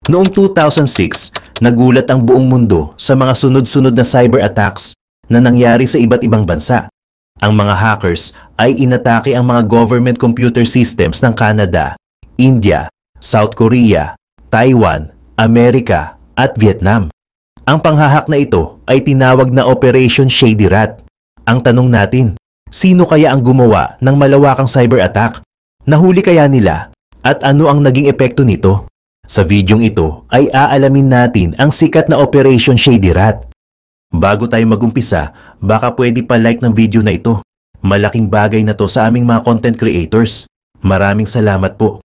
Noong 2006, nagulat ang buong mundo sa mga sunod-sunod na cyber attacks na nangyari sa iba't ibang bansa. Ang mga hackers ay inatake ang mga government computer systems ng Canada, India, South Korea, Taiwan, Amerika at Vietnam. Ang panghahak na ito ay tinawag na Operation Shady Rat. Ang tanong natin, sino kaya ang gumawa ng malawakang cyber attack? Nahuli kaya nila? At ano ang naging epekto nito? Sa videong ito ay aalamin natin ang sikat na Operation Shady Rat. Bago tayo magumpisa, baka pwede pa like ng video na ito. Malaking bagay na to sa aming mga content creators. Maraming salamat po.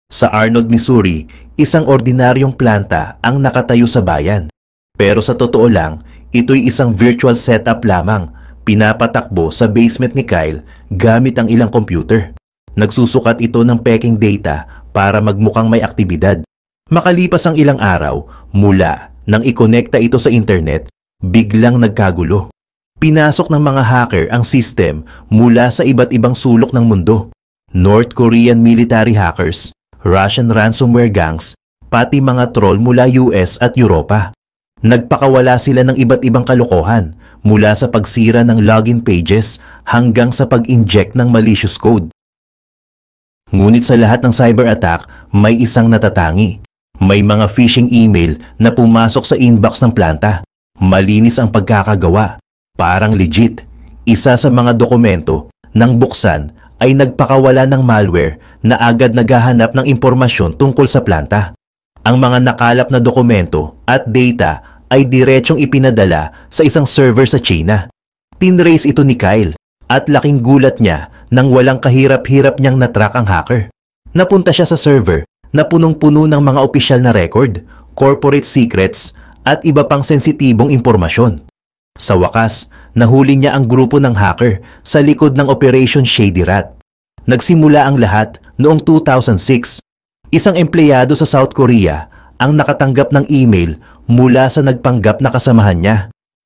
Sa Arnold, Missouri, isang ordinaryong planta ang nakatayo sa bayan. Pero sa totoo lang, ito'y isang virtual setup lamang, pinapatakbo sa basement ni Kyle gamit ang ilang computer. Nagsusukat ito ng peking data para magmukhang may aktibidad. Makalipas ang ilang araw, mula nang ikonekta ito sa internet, biglang nagkagulo. Pinasok ng mga hacker ang system mula sa iba't ibang sulok ng mundo. North Korean military hackers, Russian ransomware gangs, pati mga troll mula US at Europa. Nagpakawala sila ng iba't ibang kalokohan mula sa pagsira ng login pages hanggang sa pag-inject ng malicious code. Ngunit sa lahat ng cyber attack, may isang natatangi. May mga phishing email na pumasok sa inbox ng planta. Malinis ang pagkakagawa. Parang legit. Isa sa mga dokumento nang buksan ay nagpakawala ng malware na agad naghahanap ng impormasyon tungkol sa planta. Ang mga nakalap na dokumento at data ay diretsong ipinadala sa isang server sa China. Tinrace ito ni Kyle at laking gulat niya nang walang kahirap-hirap niyang natrack ang hacker. Napunta siya sa server na punong-puno ng mga opisyal na record, corporate secrets at iba pang sensitibong impormasyon. Sa wakas, nahuli niya ang grupo ng hacker sa likod ng Operation Shady Rat. Nagsimula ang lahat noong 2006. Isang empleyado sa South Korea ang nakatanggap ng email mula sa nagpanggap na kasamahan niya.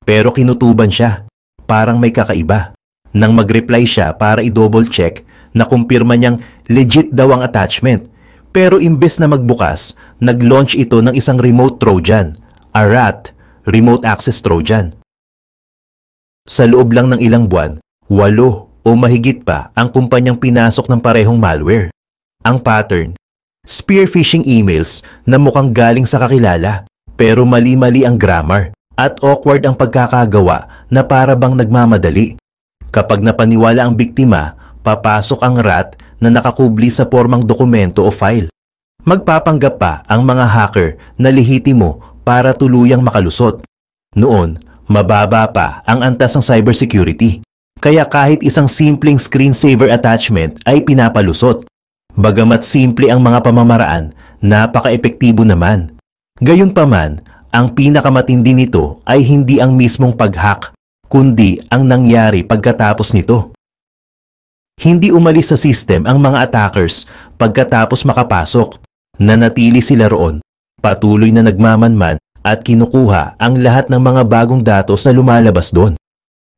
Pero kinutuban siya. Parang may kakaiba. Nang mag-reply siya para i-double check, nakumpirma niyang legit daw ang attachment. Pero imbes na magbukas, nag-launch ito ng isang remote Trojan, a RAT, Remote Access Trojan. Sa loob lang ng ilang buwan, 8 o mahigit pa ang kumpanyang pinasok ng parehong malware. Ang pattern, spear phishing emails na mukhang galing sa kakilala, pero mali-mali ang grammar at awkward ang pagkakagawa na para bang nagmamadali. Kapag napaniwala ang biktima, papasok ang RAT na nakakubli sa pormang dokumento o file. Magpapanggap pa ang mga hacker na lehitimo para tuluyang makalusot. Noon, mababa pa ang antas ng cybersecurity, kaya kahit isang simpleng screensaver attachment ay pinapalusot. Bagamat simple ang mga pamamaraan, napaka-epektibo naman. Gayunpaman, ang pinakamatindi nito ay hindi ang mismong pag-hack, kundi ang nangyari pagkatapos nito. Hindi umalis sa system ang mga attackers pagkatapos makapasok. Nanatili sila roon, patuloy na nagmamanman at kinukuha ang lahat ng mga bagong datos na lumalabas doon.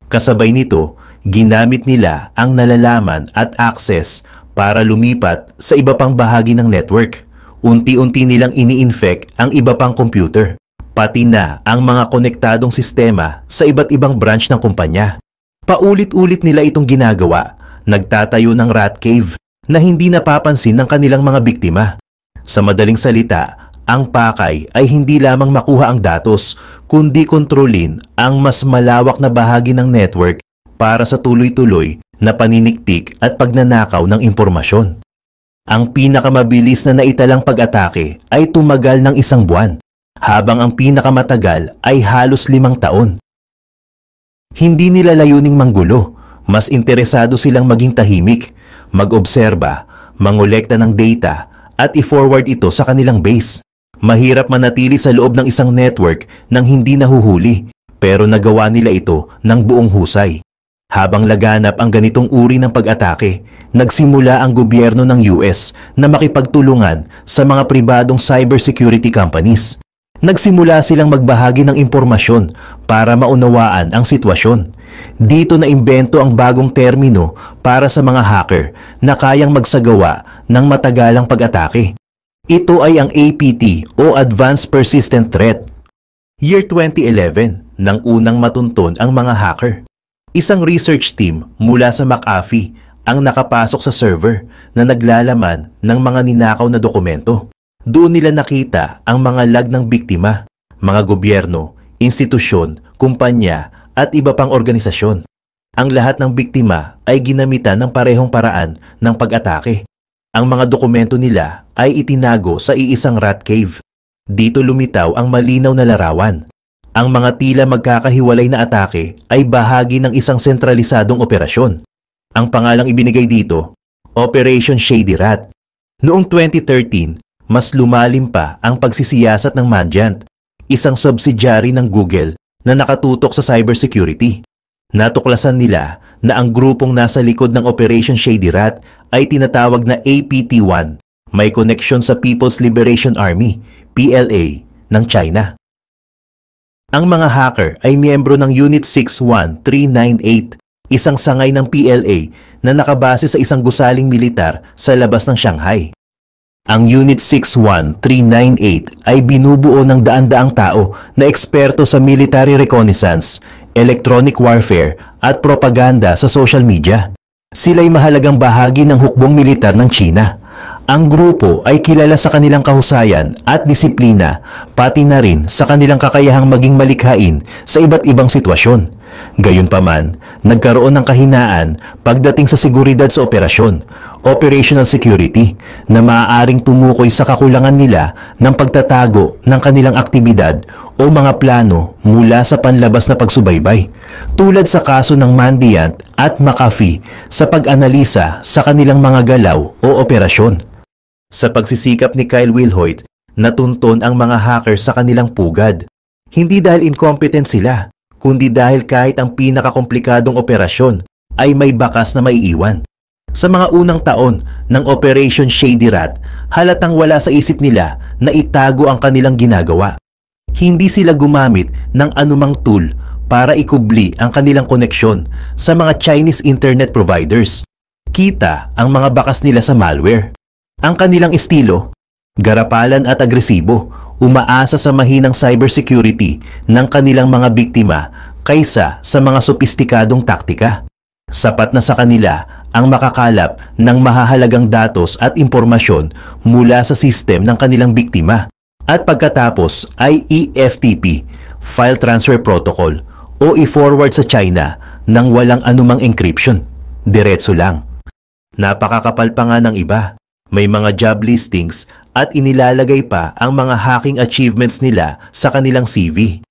Kasabay nito, ginamit nila ang nalalaman at access para lumipat sa iba pang bahagi ng network. Unti-unti nilang ini-infect ang iba pang computer, pati na ang mga konektadong sistema sa iba't ibang branch ng kumpanya. Paulit-ulit nila itong ginagawa, nagtatayo ng rat cave na hindi napapansin ng kanilang mga biktima. Sa madaling salita, ang pakay ay hindi lamang makuha ang datos, kundi kontrolin ang mas malawak na bahagi ng network para sa tuloy-tuloy na paniniktik at pagnanakaw ng impormasyon. Ang pinakamabilis na naitalang pag-atake ay tumagal ng 1 buwan, habang ang pinakamatagal ay halos 5 taon. Hindi nila layuning manggulo, mas interesado silang maging tahimik, mag-obserba, mangolekta ng data at i-forward ito sa kanilang base. Mahirap manatili sa loob ng isang network nang hindi nahuhuli, pero nagawa nila ito ng buong husay. Habang laganap ang ganitong uri ng pag-atake, nagsimula ang gobyerno ng US na makipagtulungan sa mga pribadong cybersecurity companies. Nagsimula silang magbahagi ng impormasyon para maunawaan ang sitwasyon. Dito na imbento ang bagong termino para sa mga hacker na kayang magsagawa ng matagalang pag-atake. Ito ay ang APT o Advanced Persistent Threat. Year 2011 nang unang matunton ang mga hacker. Isang research team mula sa McAfee ang nakapasok sa server na naglalaman ng mga ninakaw na dokumento. Doon nila nakita ang mga lag ng biktima, mga gobyerno, institusyon, kumpanya at iba pang organisasyon. Ang lahat ng biktima ay ginamitan ng parehong paraan ng pag-atake. Ang mga dokumento nila ay itinago sa iisang rat cave. Dito lumitaw ang malinaw na larawan. Ang mga tila magkakahiwalay na atake ay bahagi ng isang sentralisadong operasyon. Ang pangalang ibinigay dito, Operation Shady Rat. Noong 2013, mas lumalim pa ang pagsisiyasat ng Mandiant, isang subsidiary ng Google na nakatutok sa cybersecurity. Natuklasan nila na ang grupong nasa likod ng Operation Shady Rat ay tinatawag na APT-1, may koneksyon sa People's Liberation Army, PLA, ng China. Ang mga hacker ay miyembro ng Unit 61398, isang sangay ng PLA na nakabase sa isang gusaling militar sa labas ng Shanghai. Ang Unit 61398 ay binubuo ng daan-daang tao na eksperto sa military reconnaissance, electronic warfare at propaganda sa social media. Sila'y mahalagang bahagi ng hukbong militar ng China. Ang grupo ay kilala sa kanilang kahusayan at disiplina, pati na rin sa kanilang kakayahang maging malikhain sa iba't ibang sitwasyon. Gayunpaman, nagkaroon ng kahinaan pagdating sa seguridad sa operasyon, operational security, na maaaring tumukoy sa kakulangan nila ng pagtatago ng kanilang aktibidad o mga plano mula sa panlabas na pagsubaybay, tulad sa kaso ng Mandiant at McAfee sa pag-analisa sa kanilang mga galaw o operasyon. Sa pagsisikap ni Kyle Wilhoit, natunton ang mga hackers sa kanilang pugad. Hindi dahil incompetent sila, kundi dahil kahit ang pinakakomplikadong operasyon ay may bakas na maiiwan. Sa mga unang taon ng Operation Shady Rat, halatang wala sa isip nila na itago ang kanilang ginagawa. Hindi sila gumamit ng anumang tool para ikubli ang kanilang koneksyon sa mga Chinese internet providers. Kita ang mga bakas nila sa malware. Ang kanilang estilo, garapalan at agresibo, umaasa sa mahinang cybersecurity ng kanilang mga biktima kaysa sa mga sopistikadong taktika. Sapat na sa kanila ang makakalap ng mahahalagang datos at impormasyon mula sa sistem ng kanilang biktima. At pagkatapos ay EFTP, File Transfer Protocol, o i-forward sa China nang walang anumang encryption. Diretso lang. Napakakapal pa nga ng iba. May mga job listings at inilalagay pa ang mga hacking achievements nila sa kanilang CV.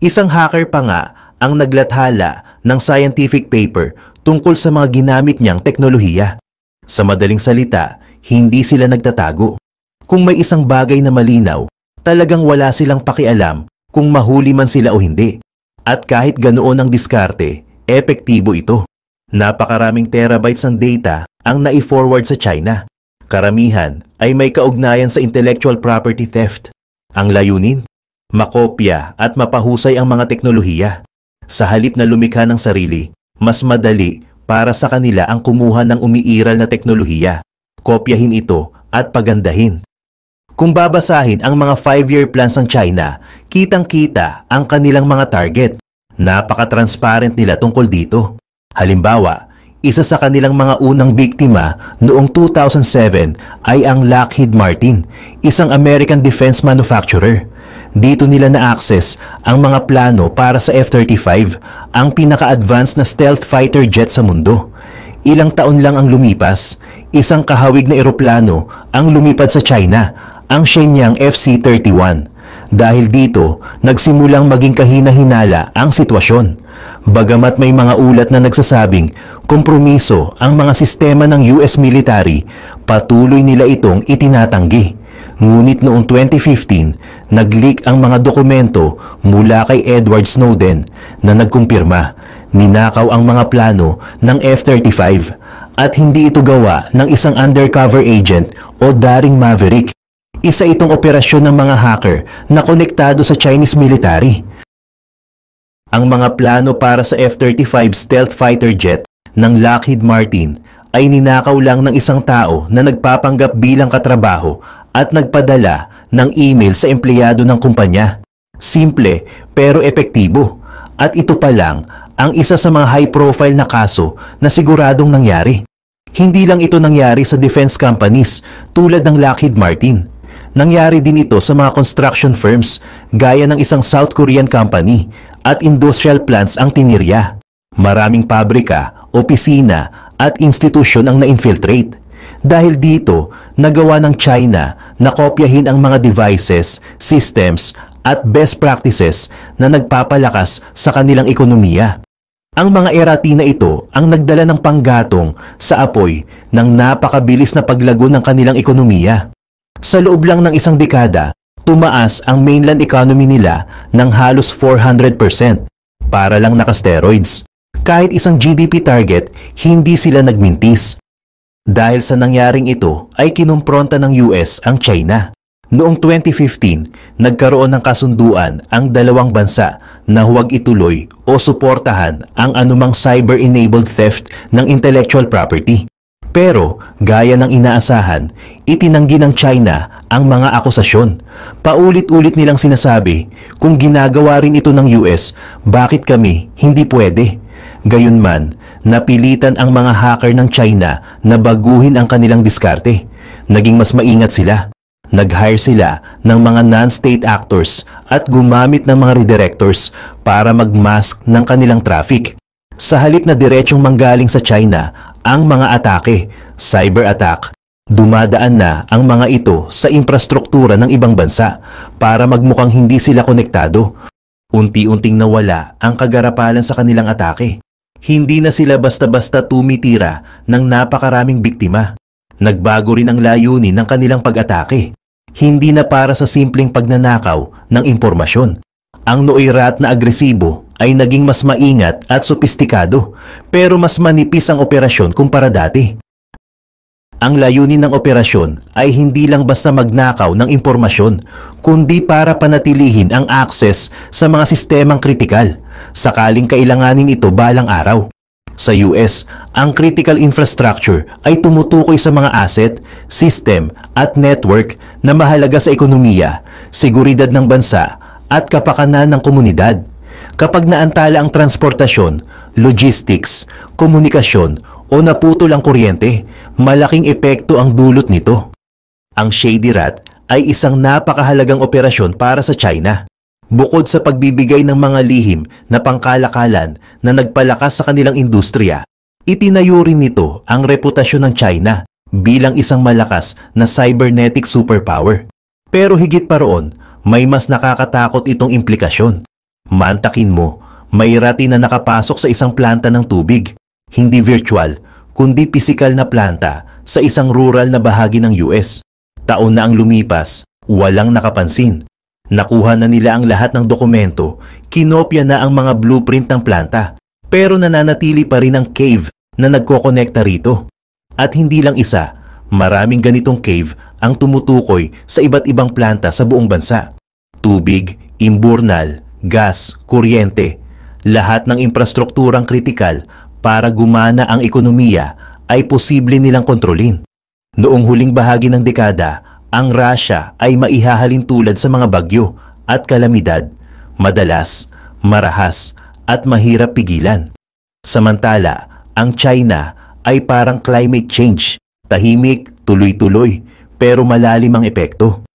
Isang hacker pa nga ang naglathala ng scientific paper tungkol sa mga ginamit niyang teknolohiya. Sa madaling salita, hindi sila nagtatago. Kung may isang bagay na malinaw, talagang wala silang pakialam kung mahuli man sila o hindi. At kahit ganoon ang diskarte, epektibo ito. Napakaraming terabytes ng data ang nai-forward sa China. Karamihan ay may kaugnayan sa intellectual property theft. Ang layunin, makopya at mapahusay ang mga teknolohiya. Sa halip na lumikha ng sarili, mas madali para sa kanila ang kumuha ng umiiral na teknolohiya, kopyahin ito at pagandahin. Kung babasahin ang mga 5-year plans ng China, kitang-kita ang kanilang mga target. Napaka-transparent nila tungkol dito. Halimbawa, isa sa kanilang mga unang biktima noong 2007 ay ang Lockheed Martin, isang American defense manufacturer. Dito nila na-access ang mga plano para sa F-35, ang pinaka-advanced na stealth fighter jet sa mundo. Ilang taon lang ang lumipas, isang kahawig na eroplano ang lumipad sa China, ang Shenyang FC-31. Dahil dito, nagsimulang maging kahina-hinala ang sitwasyon. Bagamat may mga ulat na nagsasabing kompromiso ang mga sistema ng US military, patuloy nila itong itinatanggi. Ngunit noong 2015, nag-leak ang mga dokumento mula kay Edward Snowden na nagkumpirma, ninakaw ang mga plano ng F-35 at hindi ito gawa ng isang undercover agent o daring maverick. Isa itong operasyon ng mga hacker na konektado sa Chinese military. Ang mga plano para sa F-35 stealth fighter jet ng Lockheed Martin ay ninakaw lang ng isang tao na nagpapanggap bilang katrabaho at nagpadala ng email sa empleyado ng kumpanya. Simple pero epektibo. At ito pa lang ang isa sa mga high-profile na kaso na siguradong nangyari. Hindi lang ito nangyari sa defense companies tulad ng Lockheed Martin. Nangyari din ito sa mga construction firms gaya ng isang South Korean company at industrial plants ang tinirya. Maraming pabrika, opisina at institusyon ang na-infiltrate. Dahil dito, nagawa ng China na kopyahin ang mga devices, systems at best practices na nagpapalakas sa kanilang ekonomiya. Ang mga erati na ito ang nagdala ng panggatong sa apoy ng napakabilis na paglago ng kanilang ekonomiya. Sa loob lang ng isang dekada, tumaas ang mainland economy nila ng halos 400% para lang naka-steroids. Kahit isang GDP target, hindi sila nagmintis. Dahil sa nangyaring ito ay kinumpronta ng US ang China. Noong 2015, nagkaroon ng kasunduan ang dalawang bansa na huwag ituloy o suportahan ang anumang cyber-enabled theft ng intellectual property. Pero, gaya ng inaasahan, itinanggi ng China ang mga akusasyon. Paulit-ulit nilang sinasabi, kung ginagawa rin ito ng US, bakit kami hindi pwede? Gayunman, napilitan ang mga hacker ng China na baguhin ang kanilang diskarte. Naging mas maingat sila. Nag-hire sila ng mga non-state actors at gumamit ng mga redirectors para mag-mask ng kanilang traffic. Sa halip na diretsyong manggaling sa China ang mga atake, cyber attack, dumadaan na ang mga ito sa infrastruktura ng ibang bansa para magmukhang hindi sila konektado. Unti-unting nawala ang kagarapalan sa kanilang atake. Hindi na sila basta-basta tumitira ng napakaraming biktima. Nagbago rin ang layunin ng kanilang pag-atake. Hindi na para sa simpleng pagnanakaw ng impormasyon. Ang Noiraat na agresibo ay naging mas maingat at sopistikado, pero mas manipis ang operasyon kumpara dati. Ang layunin ng operasyon ay hindi lang basta magnakaw ng impormasyon, kundi para panatilihin ang access sa mga sistemang kritikal, sakaling kailanganin ito balang araw. Sa US, ang critical infrastructure ay tumutukoy sa mga asset, system at network na mahalaga sa ekonomiya, seguridad ng bansa at kapakanan ng komunidad. Kapag naantala ang transportasyon, logistics, komunikasyon o naputol ang kuryente, malaking epekto ang dulot nito. Ang Shady Rat ay isang napakahalagang operasyon para sa China. Bukod sa pagbibigay ng mga lihim na pangkalakalan na nagpalakas sa kanilang industriya, itinayo rin nito ang reputasyon ng China bilang isang malakas na cybernetic superpower. Pero higit pa roon, may mas nakakatakot itong implikasyon. Mantakin mo, may rati na nakapasok sa isang planta ng tubig, hindi virtual, kundi pisikal na planta sa isang rural na bahagi ng US. Taon na ang lumipas, walang nakapansin. Nakuha na nila ang lahat ng dokumento, kinopya na ang mga blueprint ng planta, pero nananatili pa rin ang cave na nagkokonekta rito. At hindi lang isa, maraming ganitong cave ang tumutukoy sa iba't ibang planta sa buong bansa. Tubig, imburnal, gas, kuryente, lahat ng infrastrukturang kritikal para gumana ang ekonomiya ay posible nilang kontrolin. Noong huling bahagi ng dekada, ang Russia ay maihahalin tulad sa mga bagyo at kalamidad, madalas, marahas at mahirap pigilan. Samantala, ang China ay parang climate change, tahimik, tuloy-tuloy, pero malalim ang epekto.